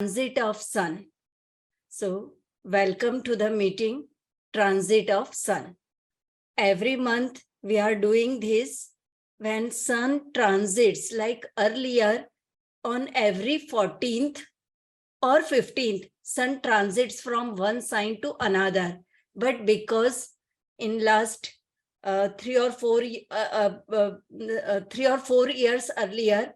Transit of Sun. So, welcome to the meeting, Transit of Sun. Every month we are doing this when Sun transits, like earlier on every 14th or 15th, Sun transits from one sign to another. But because in last 3 or 4 years earlier,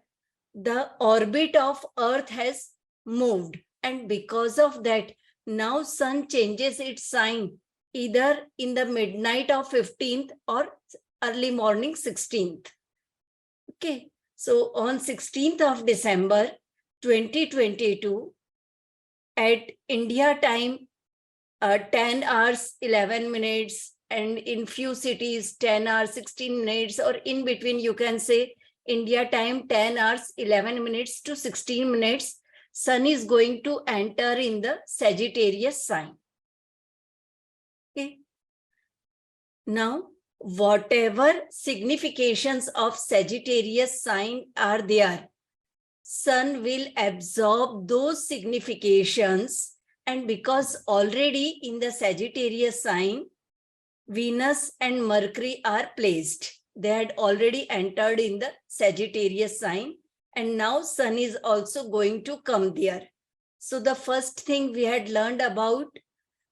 the orbit of Earth has moved, and because of that, now Sun changes its sign either in the midnight of 15th or early morning 16th. Okay, so on 16th of December 2022 at India time 10 hours 11 minutes, and in few cities 10 hours 16 minutes, or in between you can say India time 10 hours 11 minutes to 16 minutes, Sun is going to enter in the Sagittarius sign. Okay. Now, whatever significations of Sagittarius sign are there, Sun will absorb those significations, and because already in the Sagittarius sign, Venus and Mercury are placed. They had already entered in the Sagittarius sign, and now Sun is also going to come there. So the first thing we had learned about,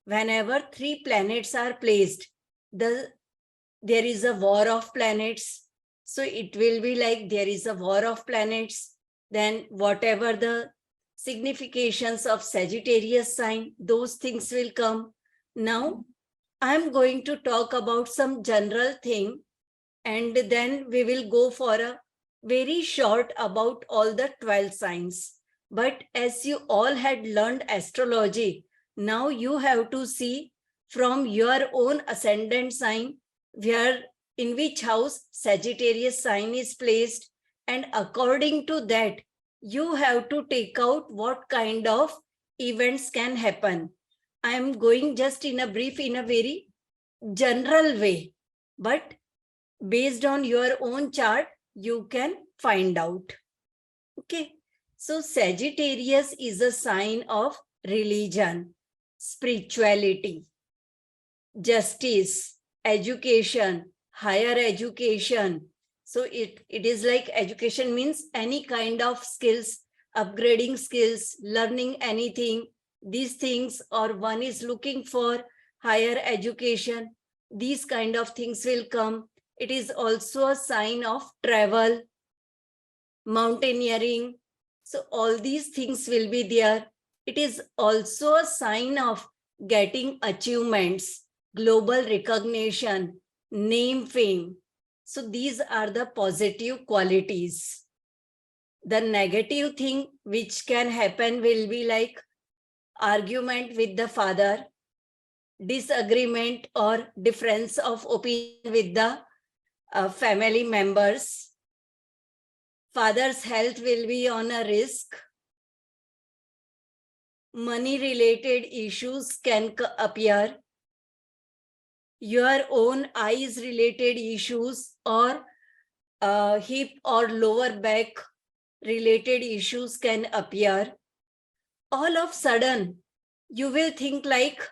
whenever 3 planets are placed, there is a war of planets. So it will be like there is a war of planets. Then whatever the significations of Sagittarius sign, those things will come. Now, I'm going to talk about some general thing, and then we will go for a very short about all the 12 signs. But as you all had learned astrology, now you have to see from your own ascendant sign where in which house Sagittarius sign is placed, and according to that you have to take out what kind of events can happen. I am going just in a brief, in a very general way, but based on your own chart, you can find out. Okay. So Sagittarius is a sign of religion, spirituality, justice, education, higher education. So it is like education means any kind of skills, upgrading skills, learning anything, these things, or one is looking for higher education, these kind of things will come. It is also a sign of travel, mountaineering. So all these things will be there. It is also a sign of getting achievements, global recognition, name, fame. So these are the positive qualities. The negative thing which can happen will be like argument with the father, disagreement or difference of opinion with the family members. Father's health will be on a risk. Money related issues can appear. Your own eyes related issues, or hip or lower back related issues can appear. All of a sudden, you will think like,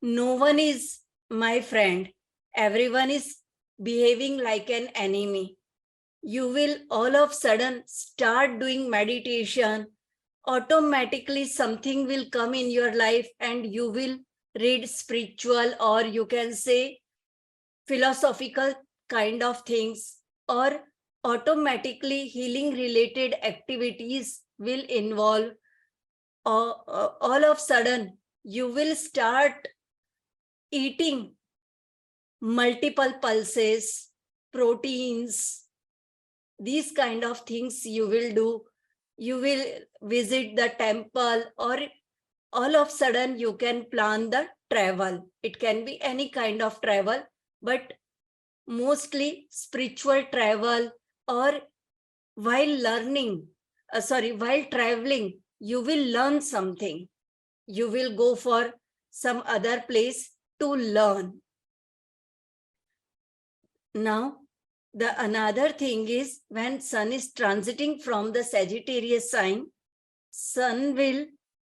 no one is my friend. Everyone is behaving like an enemy. You will all of a sudden start doing meditation. Automatically something will come in your life and you will read spiritual, or you can say philosophical kind of things, or automatically healing related activities will involve. All of a sudden you will start eating multiple pulses, proteins, these kind of things you will do. You will visit the temple, or all of a sudden you can plan the travel. It can be any kind of travel, but mostly spiritual travel, or while learning, while traveling, you will learn something. You will go for some other place to learn. Now, the another thing is when Sun is transiting from the Sagittarius sign, Sun will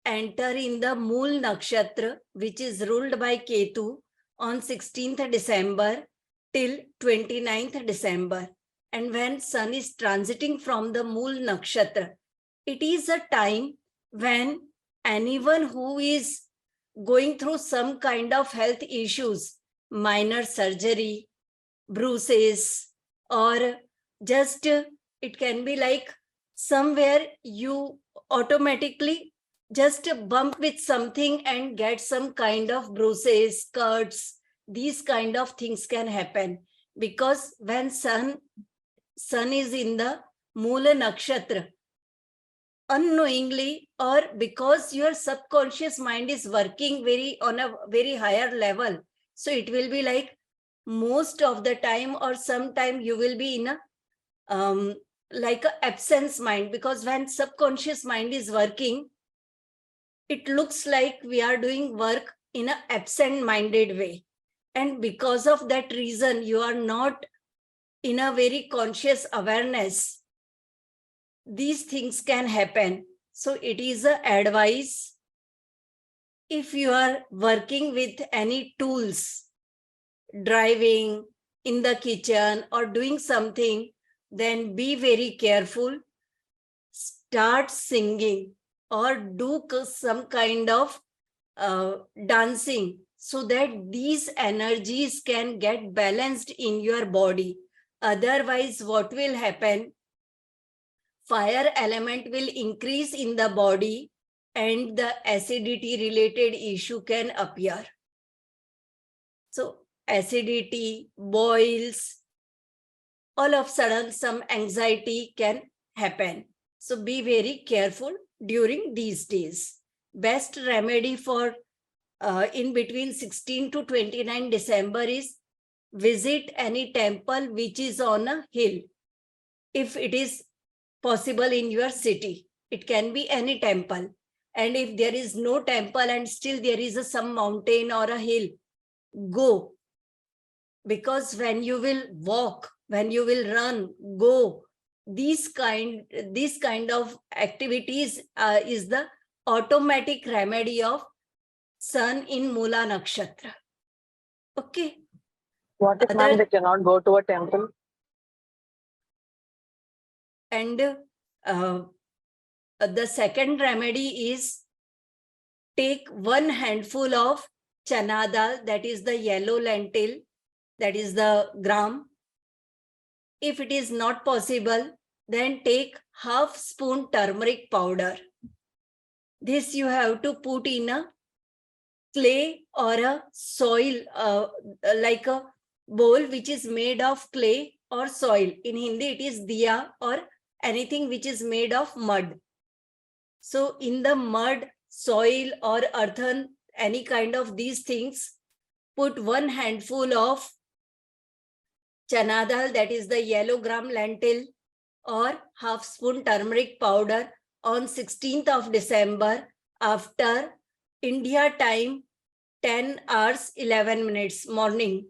enter in the Mool Nakshatra, which is ruled by Ketu, on 16th December till 29th December. And when Sun is transiting from the Mool Nakshatra, it is a time when anyone who is going through some kind of health issues, minor surgery, bruises, or just it can be like somewhere you automatically just bump with something and get some kind of bruises, cuts, these kind of things can happen. Because when sun is in the Moola Nakshatra, unknowingly, or because your subconscious mind is working on a very higher level, so it will be like most of the time or sometime you will be in a like a absence mind, because when subconscious mind is working, it looks like we are doing work in an absent minded way, and because of that reason you are not in a very conscious awareness. These things can happen. So it is a advice, if you are working with any tools, driving, in the kitchen, or doing something, then be very careful. Start singing or do some kind of dancing, so that these energies can get balanced in your body. Otherwise, what will happen? Fire element will increase in the body and the acidity related issue can appear. So acidity, boils, all of a sudden some anxiety can happen. So be very careful during these days. Best remedy for in between 16 to 29 December is visit any temple which is on a hill. If it is possible in your city, it can be any temple. And if there is no temple and still there is some mountain or a hill, go. Because when you will walk, when you will run, go, these kind of activities is the automatic remedy of Sun in Moola Nakshatra. Okay. What if, ma'am, they cannot go to a temple? And the second remedy is take one handful of chana dal, that is the yellow lentil, that is the gram. If it is not possible, then take half spoon turmeric powder. This you have to put in a clay or a soil, like a bowl which is made of clay or soil. In Hindi, it is diya or anything which is made of mud. So in the mud, soil or earthen, any kind of these things, put one handful of chana dal, that is the yellow gram lentil, or half spoon turmeric powder on 16th of December after India time 10 hours 11 minutes morning,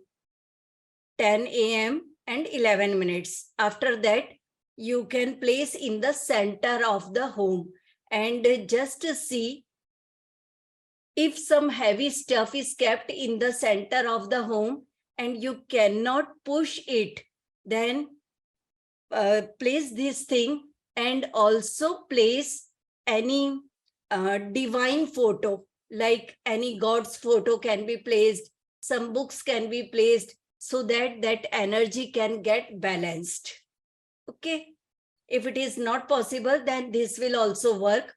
10 a.m. and 11 minutes. After that, you can place in the center of the home and just see if some heavy stuff is kept in the center of the home and you cannot push it, then place this thing, and also place any divine photo, like any God's photo can be placed, some books can be placed, so that that energy can get balanced. Okay. If it is not possible, then this will also work,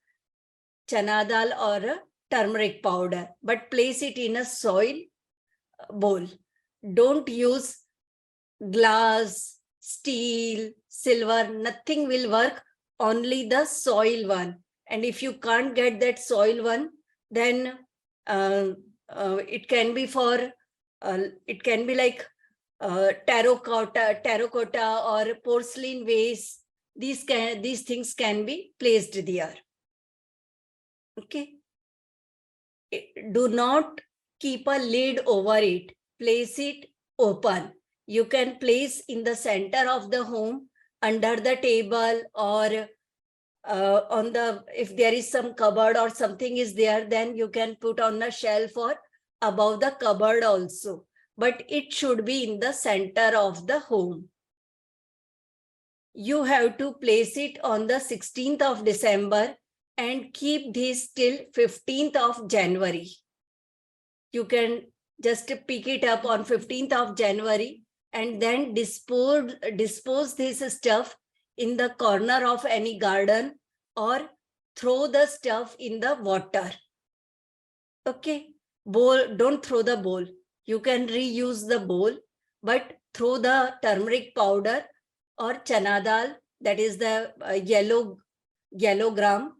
chana dal or a turmeric powder, but place it in a soil bowl. Don't use glass, steel, silver, nothing will work, only the soil one. And if you can't get that soil one, then it can be for, it can be like terracotta or porcelain vase. These things can be placed there. Okay. Do not keep a lid over it. Place it open. You can place in the center of the home, under the table, or on the, if there is some cupboard or something is there, then you can put on the shelf or above the cupboard also. But it should be in the center of the home. You have to place it on the 16th of December and keep this till 15th of January. You can just pick it up on 15th of January and then dispose this stuff in the corner of any garden or throw the stuff in the water. Okay, bowl, don't throw the bowl. You can reuse the bowl, but throw the turmeric powder or chana dal, that is the yellow gram,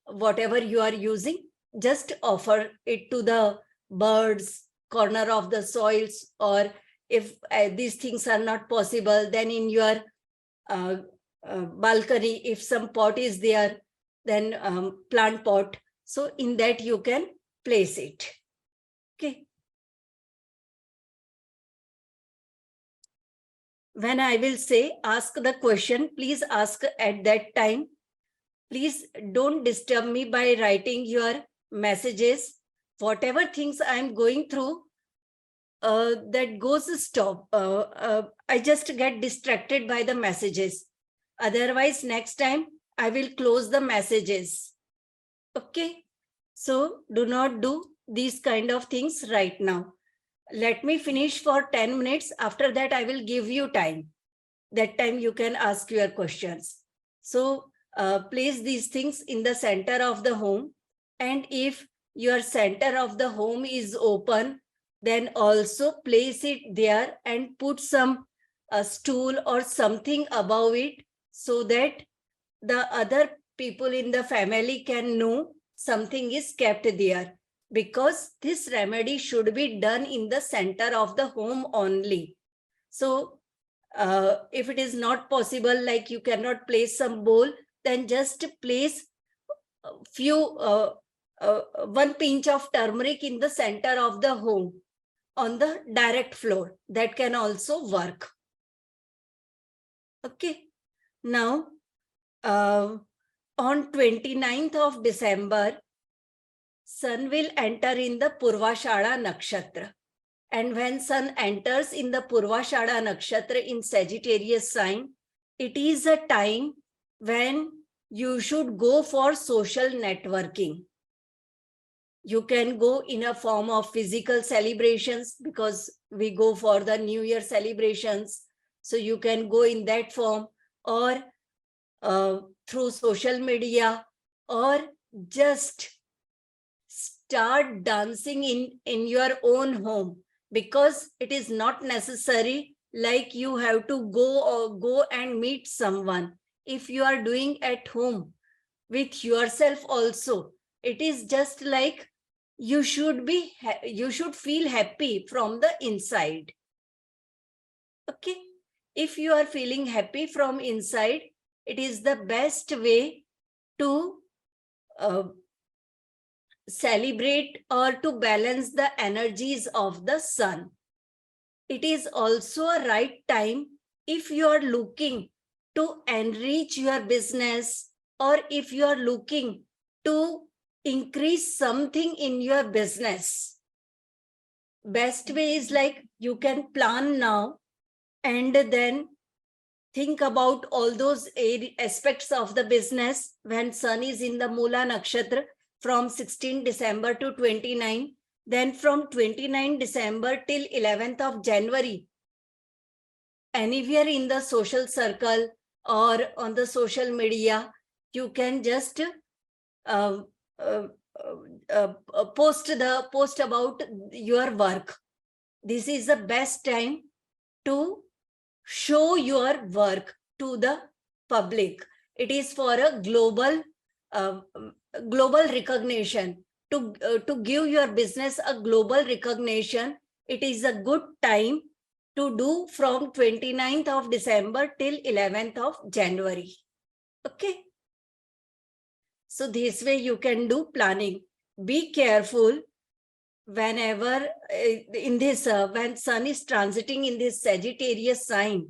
whatever you are using, just offer it to the birds, corner of the soils, or if these things are not possible, then in your balcony, if some pot is there, then plant pot. So in that you can place it. Okay. When I will say ask the question, please ask at that time. Please don't disturb me by writing your messages. Whatever things I'm going through, that goes stop. I just get distracted by the messages. Otherwise, next time I will close the messages. Okay. So do not do these kind of things right now. Let me finish for 10 minutes. After that, I will give you time. That time you can ask your questions. So place these things in the center of the home. And if your center of the home is open, then also place it there and put some stool or something above it so that the other people in the family can know something is kept there. Because this remedy should be done in the center of the home only. So if it is not possible, like you cannot place some bowl, then just place a few, 1 pinch of turmeric in the center of the home on the direct floor. That can also work. Okay. Now, on 29th of December, Sun will enter in the Purvashada Nakshatra. And when Sun enters in the Purvashada Nakshatra in Sagittarius sign, it is a time when you should go for social networking. You can go in a form of physical celebrations because we go for the New Year celebrations. So you can go in that form, or through social media, or just start dancing in your own home, because it is not necessary like you have to go and meet someone. If you are doing at home with yourself also, it is just like you should feel happy from the inside. Okay. If you are feeling happy from inside, it is the best way to celebrate or to balance the energies of the sun. It is also a right time if you are looking to enrich your business, or if you are looking to increase something in your business. Best way is like you can plan now and then think about all those aspects of the business when sun is in the Mula Nakshatra from 16 December to 29. Then from 29 December till 11th of January, anywhere in the social circle or on the social media, you can just post about your work. This is the best time to show your work to the public. It is for a global recognition. To give your business a global recognition, it is a good time to do from 29th of December till 11th of January. Okay. So this way you can do planning. Be careful whenever in this, when sun is transiting in this Sagittarius sign,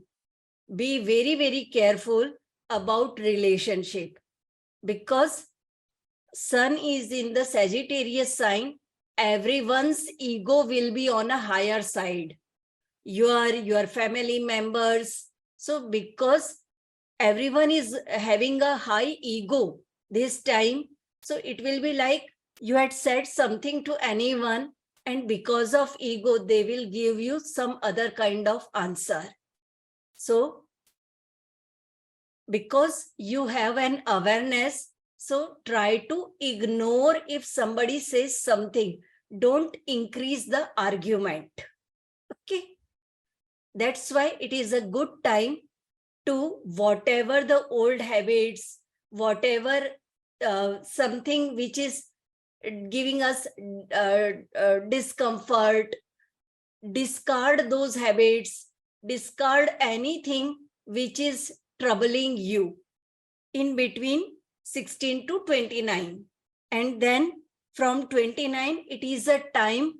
be very, very careful about relationship. because sun is in the Sagittarius sign, everyone's ego will be on a higher side. Your family members. So because everyone is having a high ego this time, so it will be like you had said something to anyone, and because of ego, they will give you some other kind of answer. So because you have an awareness, so try to ignore if somebody says something. Don't increase the argument. Okay. That's why it is a good time to whatever the old habits, whatever something which is giving us discomfort, discard those habits, discard anything which is troubling you in between 16 to 29. And then from 29, it is a time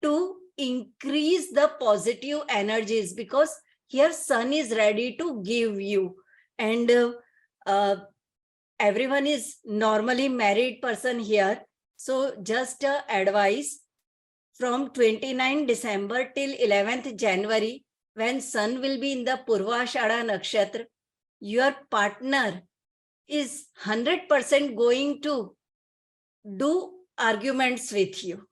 to increase the positive energies, because here sun is ready to give you. And everyone is normally married person here. So just advice, from 29 December till 11th January, when sun will be in the Purvashada Nakshatra, your partner is 100% going to do arguments with you.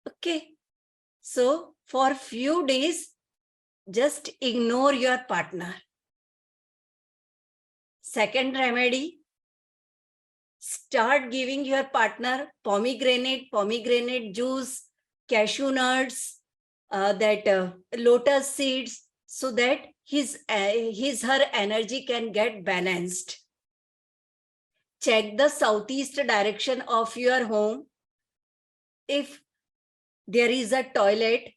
Okay. So for few days, just ignore your partner. Second remedy, start giving your partner pomegranate juice, cashew nuts, lotus seeds, so that her energy can get balanced. Check the southeast direction of your home. If there is a toilet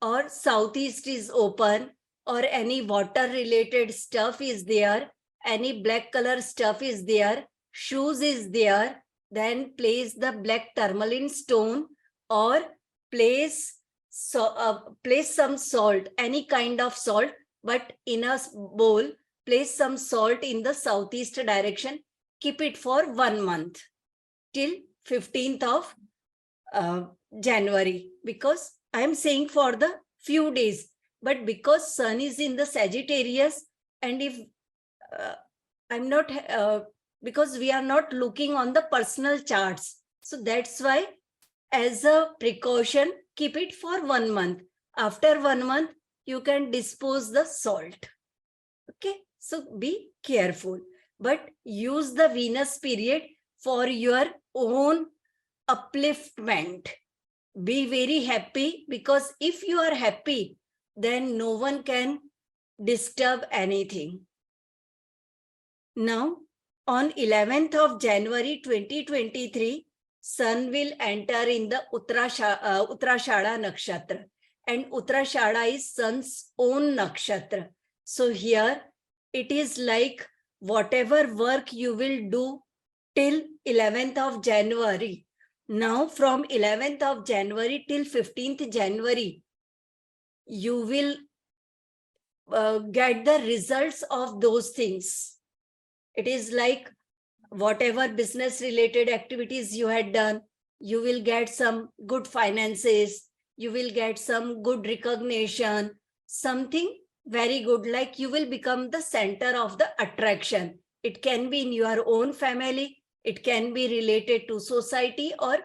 or southeast is open, or any water related stuff is there, any black color stuff is there, shoes is there, then place the black tourmaline stone, or place some salt, any kind of salt, but in a bowl, place some salt in the southeast direction. Keep it for 1 month till 15th of January, because I am saying for the few days, but because sun is in the Sagittarius, and if I'm not, because we are not looking on the personal charts, so that's why as a precaution, keep it for 1 month. After 1 month, you can dispose the salt. Okay, so be careful, but use the Venus period for your own upliftment. Be very happy, because if you are happy, then no one can disturb anything. Now, on 11th of January 2023, sun will enter in the Uttarashada Nakshatra, and Uttarashada is sun's own nakshatra. So here it is like whatever work you will do till 11th of January. Now from 11th of January till 15th January, you will get the results of those things. It is like whatever business related activities you had done, you will get some good finances, you will get some good recognition, something very good, like you will become the center of the attraction. It can be in your own family, it can be related to society, or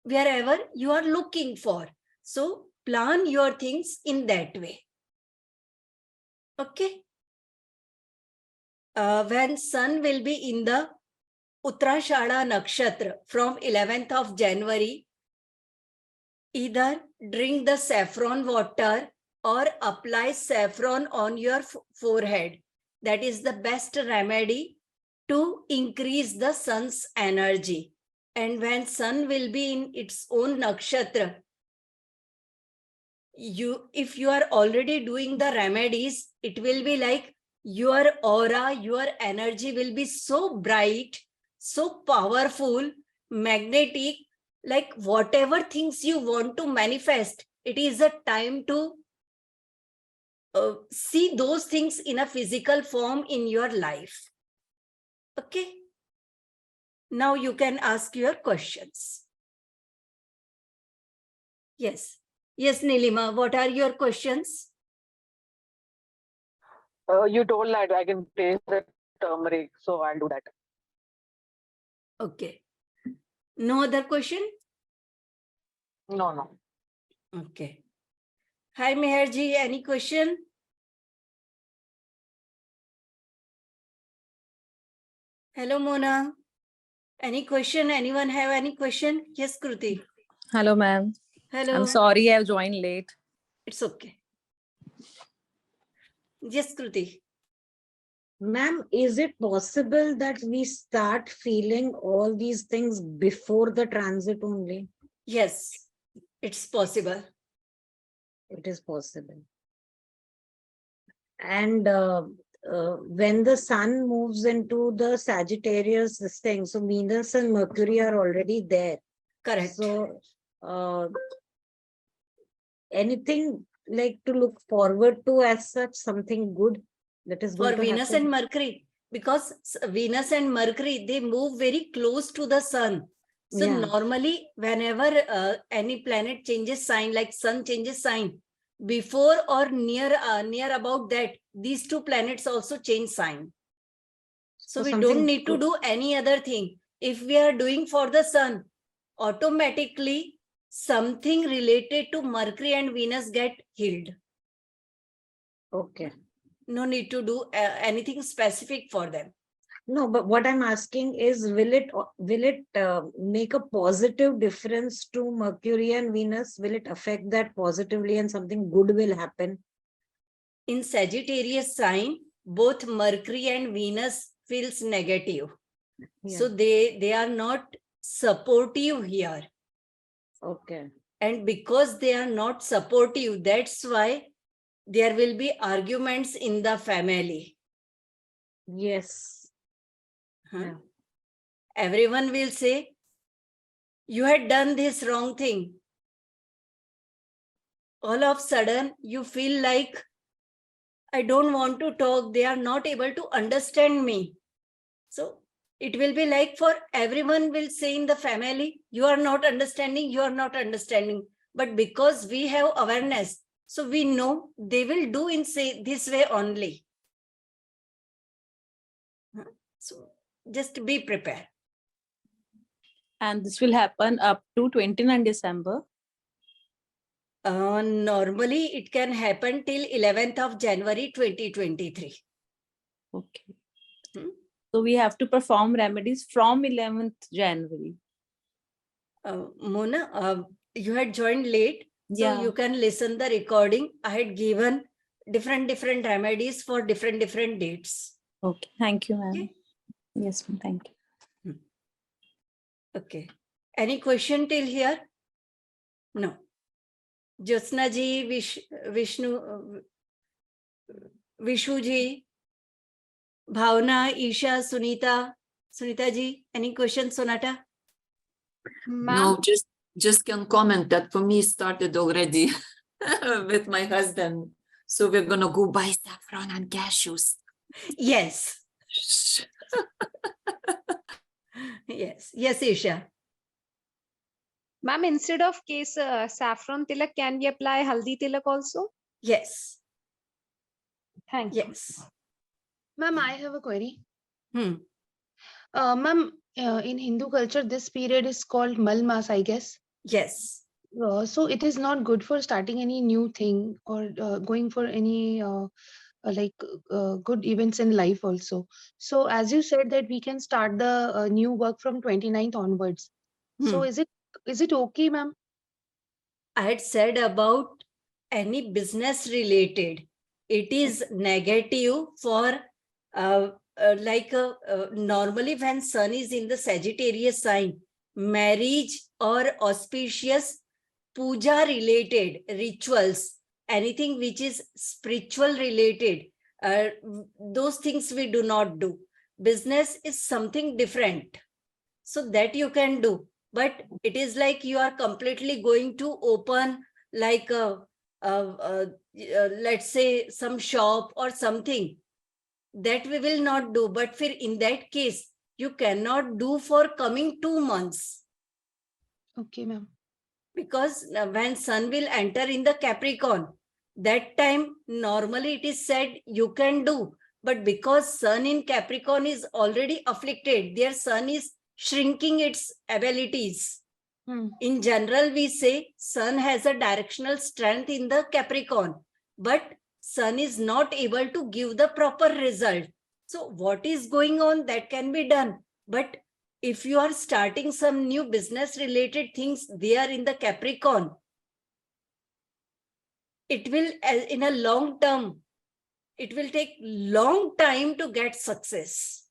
wherever you are looking for. So plan your things in that way. Okay. When sun will be in the Uttarashada Nakshatra from 11th of January, either drink the saffron water or apply saffron on your forehead. That is the best remedy to increase the sun's energy. And when sun will be in its own nakshatra, if you are already doing the remedies, it will be like your aura, your energy will be so bright, so powerful, magnetic, like whatever things you want to manifest, it is a time to see those things in a physical form in your life. Okay. Now you can ask your questions. Yes. Yes, Nilima, what are your questions? You told that I can taste the turmeric, so I'll do that. Okay. No other question? No, no. Okay. Hi, Meherji, any question? Hello, Mona. Any question? Anyone have any question? Yes, Kruti. Hello, ma'am. Hello. I'm sorry I've joined late. It's okay. Yes, Kruti. Ma'am, is it possible that we start feeling all these things before the transit only? Yes, it's possible. It is possible. And when the sun moves into the Sagittarius, this thing, so Venus and Mercury are already there. Correct. So anything like to look forward to as such, something good that is going For to Venus happen? and Mercury, because Venus and Mercury, they move very close to the sun. So Yeah. normally, whenever any planet changes sign, like sun changes sign, before or near about that, these two planets also change sign. So we something don't need to good. do any other thing. If we are doing for the sun, automatically something related to Mercury and Venus get healed. Okay. No need to do anything specific for them. No, but what I'm asking is, will it make a positive difference to Mercury and Venus? Will it affect that positively and something good will happen? In Sagittarius sign, both Mercury and Venus feels negative. Yeah. So they are not supportive here. Okay. And because they are not supportive, that's why there will be arguments in the family. Yes. Huh? Yeah. Everyone will say, you had done this wrong thing. All of a sudden, you feel like, I don't want to talk. They are not able to understand me. So it will be like for everyone will say in the family, you are not understanding, you are not understanding. But because we have awareness, so we know they will do in say this way only. So just be prepared. And this will happen up to 29 December. Normally, it can happen till 11th of January 2023. Okay. Hmm? So we have to perform remedies from 11th January. Mona, you had joined late, so Yeah. you can listen the recording. I had given different remedies for different dates. Okay. Thank you, ma'am. Okay. Yes, ma'am. Thank you. Okay. Any question till here? No. Jyotsna ji, Vishnu, Vishu ji, Bhavna, Isha, Sunita ji, any question, Sonata? No, just can comment that for me started already with my husband. So we're gonna go buy saffron and cashews. Yes. Yes, Isha. Ma'am, instead of saffron tilak, can we apply haldi tilak also? Yes. Thank you. Yes. Ma'am, I have a query. Ma'am, in Hindu culture, this period is called Malmas, I guess. yes. So it is not good for starting any new thing or going for any good events in life also. So as you said that we can start the new work from 29th onwards. So is it okay, ma'am? I had said about any business related. It is negative for normally when sun is in the Sagittarius sign, marriage or auspicious puja related rituals, anything which is spiritual related, those things we do not do. Business is something different. So that you can do. But it is like you are completely going to open like let's say some shop or something. that we will not do. But in that case, you cannot do for coming 2 months. Okay, ma'am. Because when sun will enter in the Capricorn, that time normally it is said you can do. But because sun in Capricorn is already afflicted, their sun is shrinking its abilities. In general, we say sun has a directional strength in the Capricorn, but sun is not able to give the proper result. So what is going on, that can be done. But if you are starting some new business related things, they are in the Capricorn, it will, in a long term, it will take long time to get success.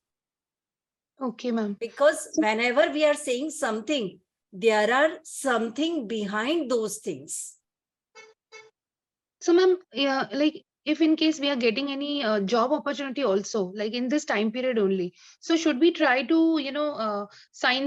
Okay, ma'am. Because whenever we are saying something, there are something behind those things. So, ma'am, yeah, like if in case we are getting any job opportunity also, like in this time period only, so should we try to, sign